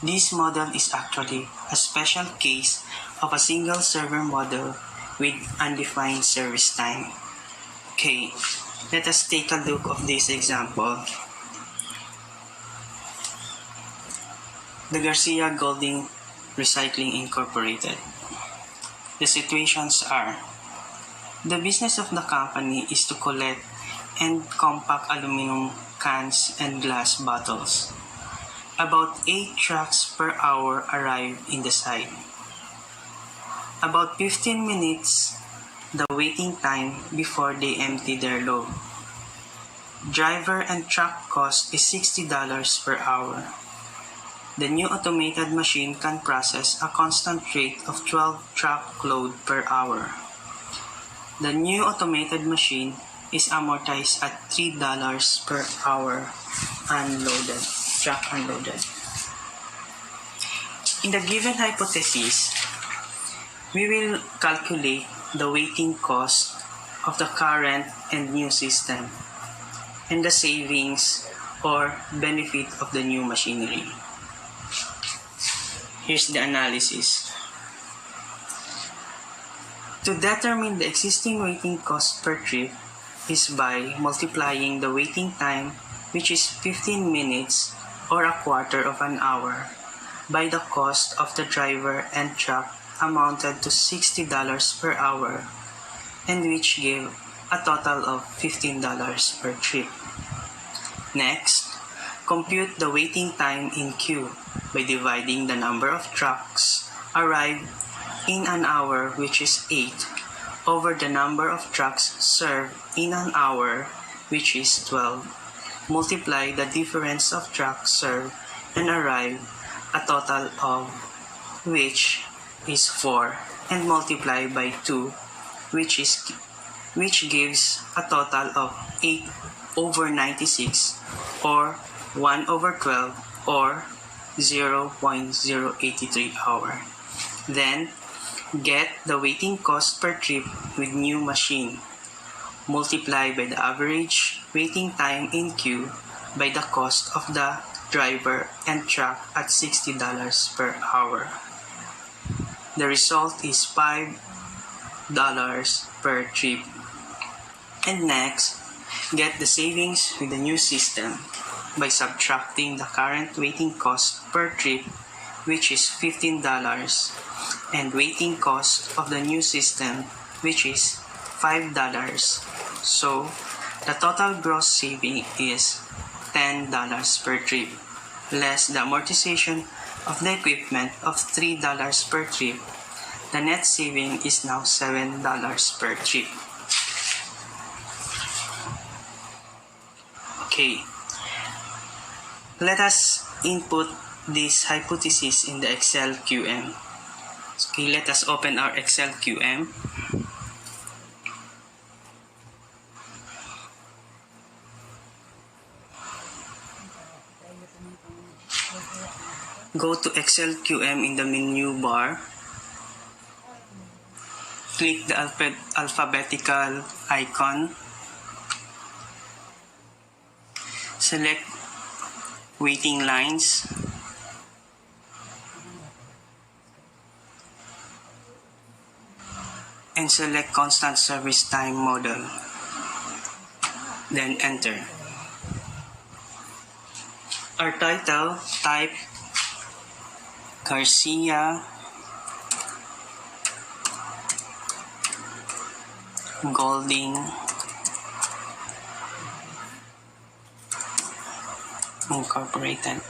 This model is actually a special case of a single server model with undefined service time. Okay, let us take a look of this example. The Garcia Golding Recycling Incorporated. The situations are: the business of the company is to collect and compact aluminum cans and glass bottles. About 8 trucks per hour arrive in the site. About 15 minutes the waiting time before they empty their load. Driver and truck cost is $60 per hour. The new automated machine can process a constant rate of 12 truckload per hour. The new automated machine is amortized at $3 per hour truck unloaded. In the given hypothesis, we will calculate the waiting cost of the current and new system and the savings or benefit of the new machinery. Here's the analysis. To determine the existing waiting cost per trip is by multiplying the waiting time, which is 15 minutes or a quarter of an hour, by the cost of the driver and truck amounted to $60 per hour, and which give a total of $15 per trip. Next, compute the waiting time in queue by dividing the number of trucks arrived in an hour, which is 8, over the number of trucks served in an hour, which is 12. Multiply the difference of trucks served and arrived, a total of which is 4, and multiply by 2, which gives a total of 8 over 96, or 1 over 12, or 0.083 hour. Then, get the waiting cost per trip with new machine. Multiply by the average waiting time in queue by the cost of the driver and truck at $60 per hour. The result is $5 per trip. And next, get the savings with the new system by subtracting the current waiting cost per trip, which is $15, and waiting cost of the new system, which is $5. So, the total gross saving is $10 per trip, less the amortization of the equipment of $3 per trip. The net saving is now $7 per trip. Okay, let us input this hypothesis in the Excel QM. Okay, let us open our Excel QM. Go to Excel QM in the menu bar. Click the alphabetical icon. Select waiting lines. And select constant service time model. Then enter. Our title, type Garcia Golding Incorporated.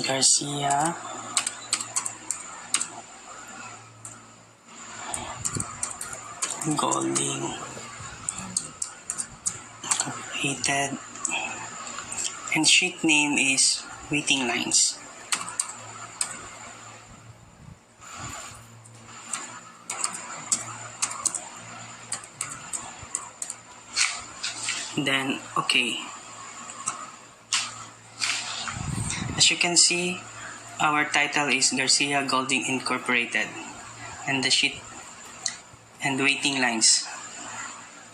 Garcia Golding Incorporated, and sheet name is waiting lines. Then okay. As you can see, our title is Garcia Golding Incorporated, and the sheet and waiting lines,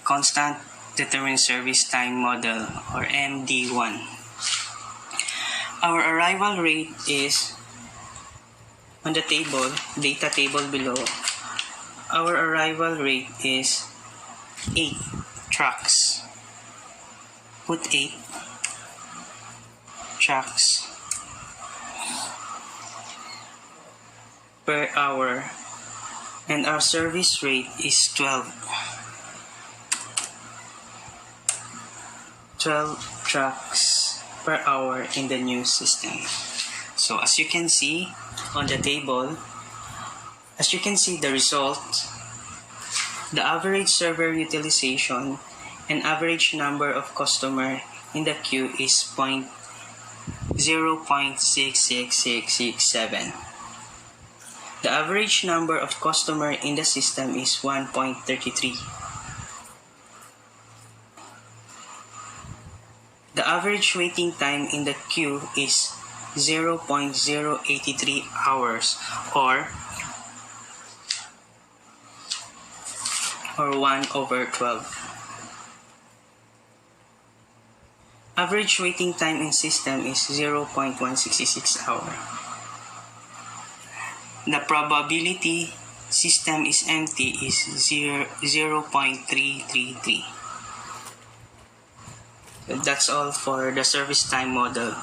Constant Determined Service Time Model, or MD1. Our arrival rate is on the table, data table below. Our arrival rate is 8 trucks. Put 8 trucks per hour, and our service rate is 12 trucks per hour in the new system. So as you can see on the table, as you can see the result, the average server utilization and average number of customer in the queue is 0.66667. The average number of customer in the system is 1.33. The average waiting time in the queue is 0.083 hours, or 1/12. Average waiting time in system is 0.166 hour. The probability system is empty is 0.333. That's all for the service time model.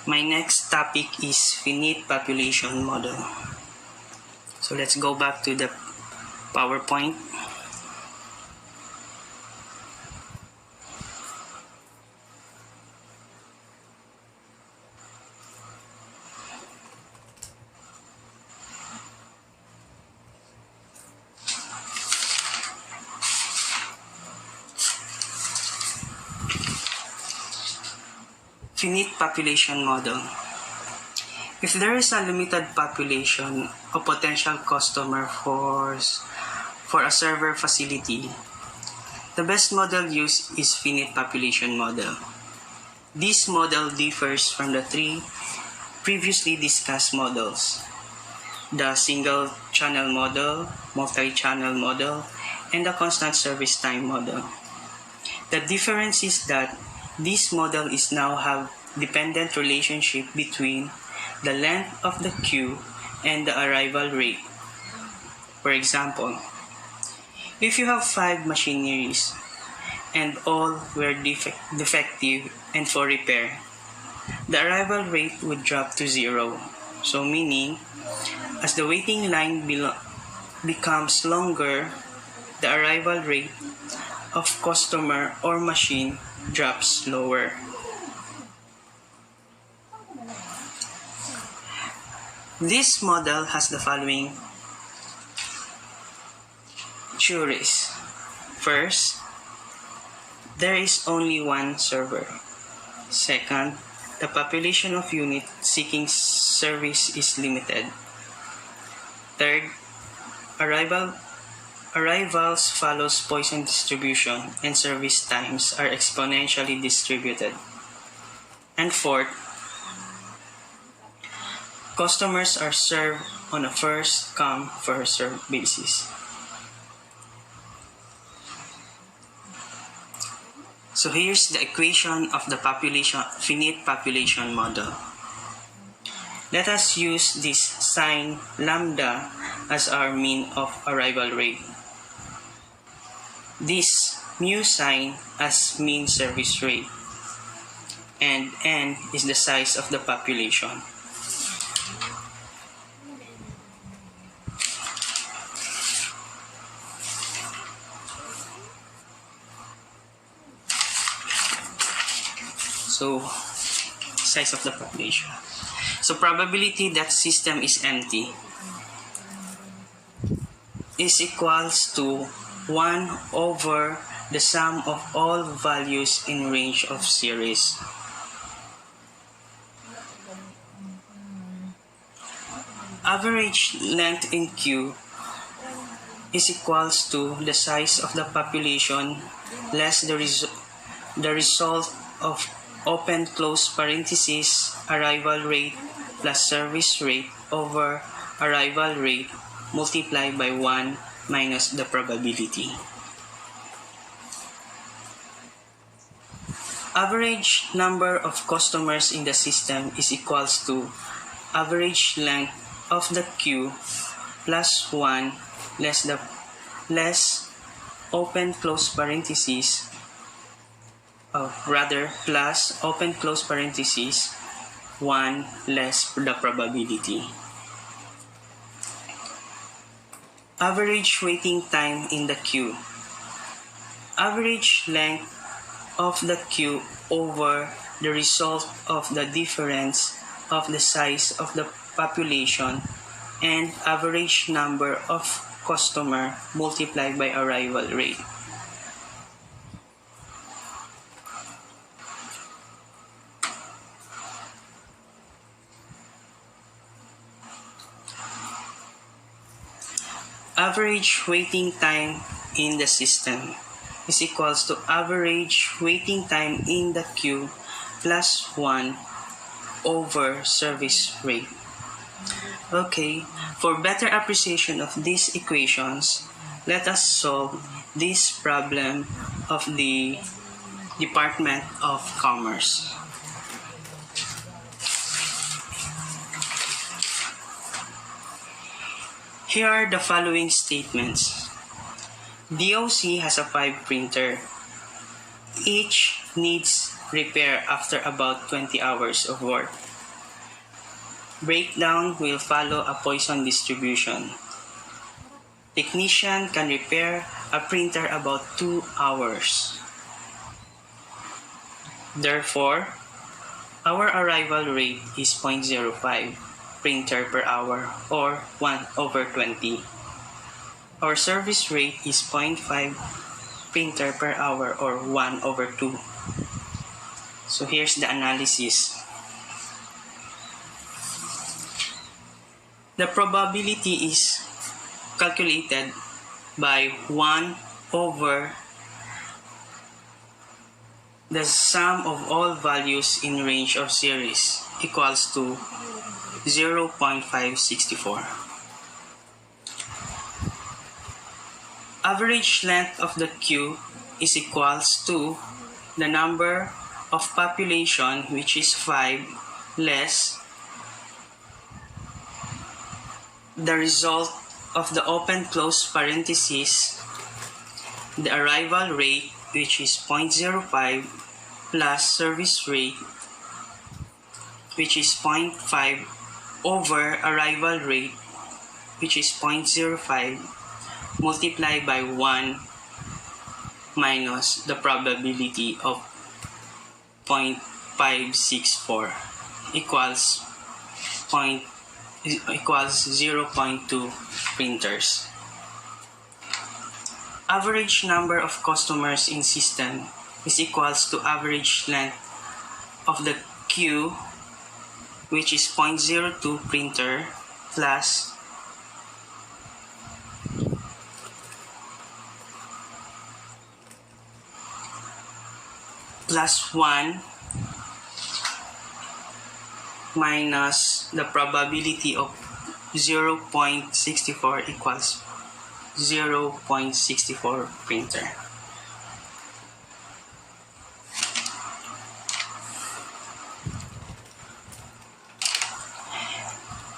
My next topic is finite population model. So let's go back to the PowerPoint. finite population model. If there is a limited population of potential customer for a server facility, the best model used is finite population model. This model differs from the three previously discussed models: the single channel model, multi-channel model, and the constant service time model. The difference is that this model is now have dependent relationship between the length of the queue and the arrival rate. For example, if you have 5 machineries and all were defective and for repair, the arrival rate would drop to 0. So meaning, as the waiting line becomes longer, the arrival rate of customer or machine drops lower. This model has the following theories. First, there is only one server. Second, the population of units seeking service is limited. Third, arrivals follows Poisson distribution and service times are exponentially distributed. And fourth, customers are served on a first-come, first-served basis. So here's the equation of the finite population model. Let us use this sign lambda as our mean of arrival rate. This mu sign as mean service rate. And n is the size of the population. So, size of the population. So, probability that system is empty is equals to 1 over the sum of all values in range of series. Average length in queue is equals to the size of the population less the result of open close parenthesis arrival rate plus service rate over arrival rate multiplied by 1 minus the probability. Average number of customers in the system is equals to average length of the queue plus 1 less open close parenthesis plus open close parenthesis 1 less the probability. Average waiting time in the queue. Average length of the queue over the result of the difference of the size of the population and average number of customer multiplied by arrival rate. Average waiting time in the system is equals to average waiting time in the queue plus 1 over service rate. Okay, for better appreciation of these equations, let us solve this problem of the Department of Commerce. Here are the following statements. DOC has a 5 printer. Each needs repair after about 20 hours of work. Breakdown will follow a Poisson distribution. Technician can repair a printer about 2 hours. Therefore, our arrival rate is 0.05 printer per hour or 1 over 20. Our service rate is 0.5 printer per hour or 1 over 2. So here's the analysis. The probability is calculated by 1 over the sum of all values in range of series equals to 0.564. Average length of the queue is equals to the number of population, which is 5, less the result of the open-close parenthesis, the arrival rate, which is 0.05, plus service rate, which is 0.5, over arrival rate, which is 0.05, multiplied by 1 minus the probability of 0.564 equals 0.2 printers. Average number of customers in system is equals to average length of the queue, which is 0.02 printer, plus plus 1 minus the probability of 0.64 equals 0.64 printer.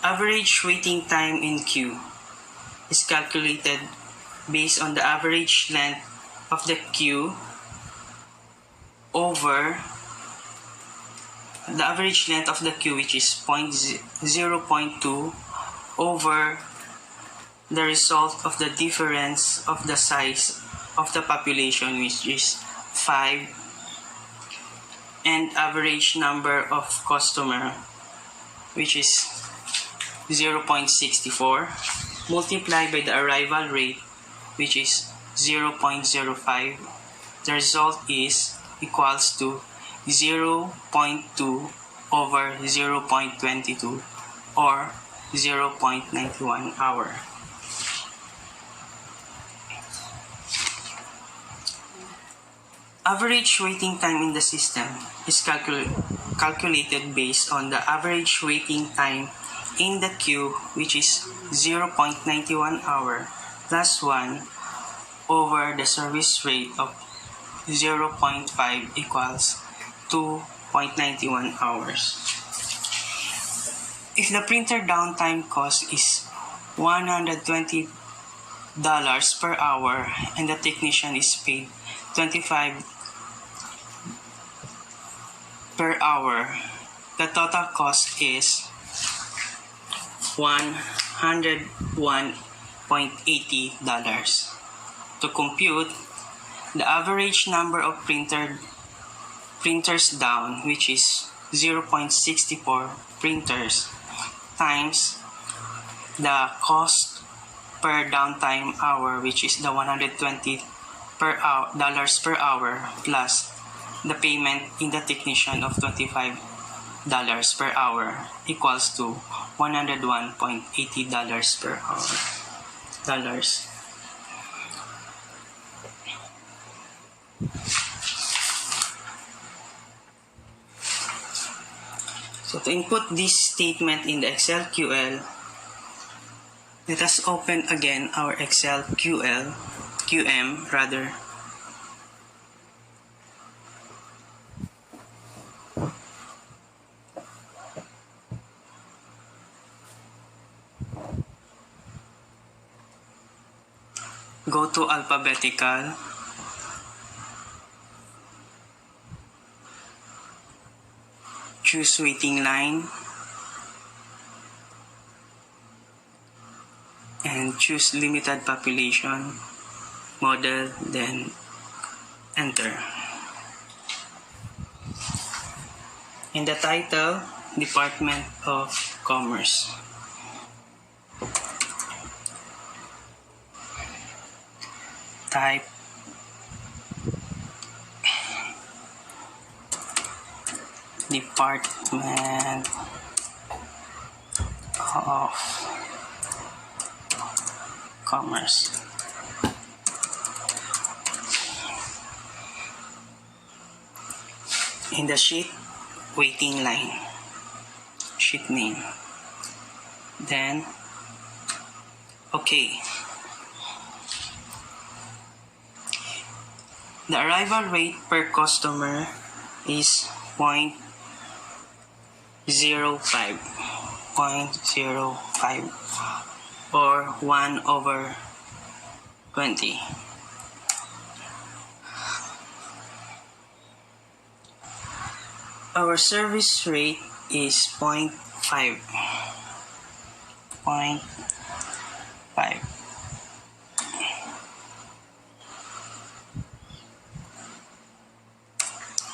Average waiting time in queue is calculated based on the average length of the queue over the average length of the queue, which is 0.2, over the result of the difference of the size of the population, which is 5, and average number of customer, which is 0.64, multiplied by the arrival rate, which is 0.05. The result is equals to 0.2 over 0.22, or 0.91 hour. Average waiting time in the system is calculated based on the average waiting time in the queue, which is 0.91 hour plus 1 over the service rate of 0.5 equals 2.91 hours. If the printer downtime cost is $120 per hour and the technician is paid $25 per hour, the total cost is $101.80. To compute, the average number of printers down, which is 0.64 printers, times the cost per downtime hour, which is the $120 per hour, plus the payment in the technician of $25 per hour, equals to $101.80 per hour. So to input this statement in the Excel QL, let us open again our Excel QM. Go to alphabetical. Choose waiting line. And choose limited population model, then enter. In the title, Department of Commerce. Type Department of Commerce. In the sheet, waiting line, sheet name. Then, okay. The arrival rate per customer is 0.05, 0.05 or 1/20. Our service rate is 0.5, 0.5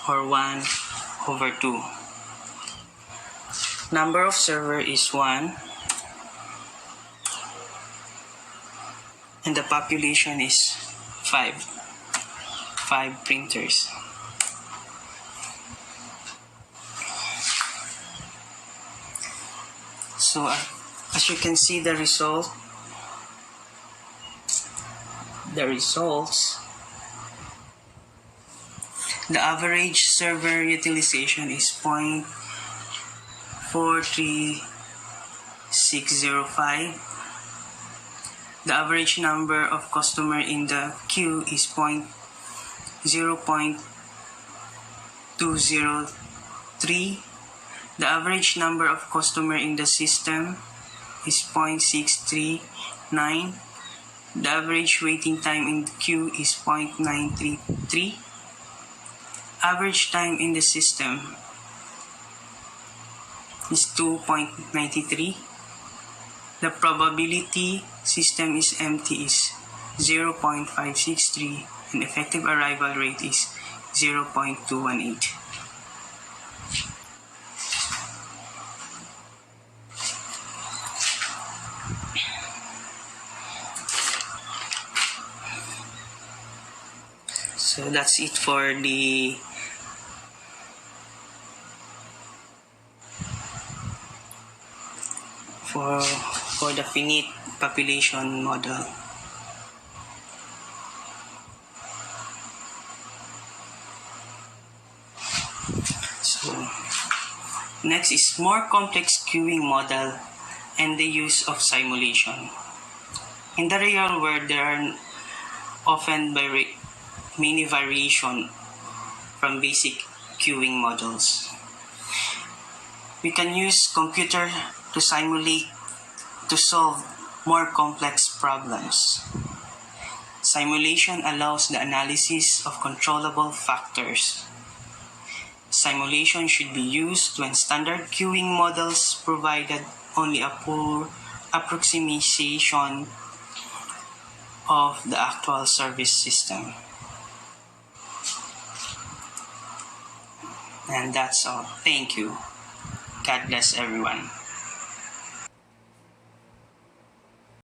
or 1/2. Number of server is 1 and the population is 5 printers. So as you can see the results, the average server utilization is 0.43605. The average number of customer in the queue is 0.203. The average number of customer in the system is 0.639. The average waiting time in the queue is 0.933. Average time in the system is 2.93. The probability system is empty is 0.563 and effective arrival rate is 0.218. So that's it for the finite population model. So next is more complex queuing model and the use of simulation. In the real world, there are often many variations from basic queuing models. We can use computer to simulate to solve more complex problems. Simulation allows the analysis of controllable factors. Simulation should be used when standard queuing models provided only a poor approximation of the actual service system. And that's all. Thank you. God bless everyone.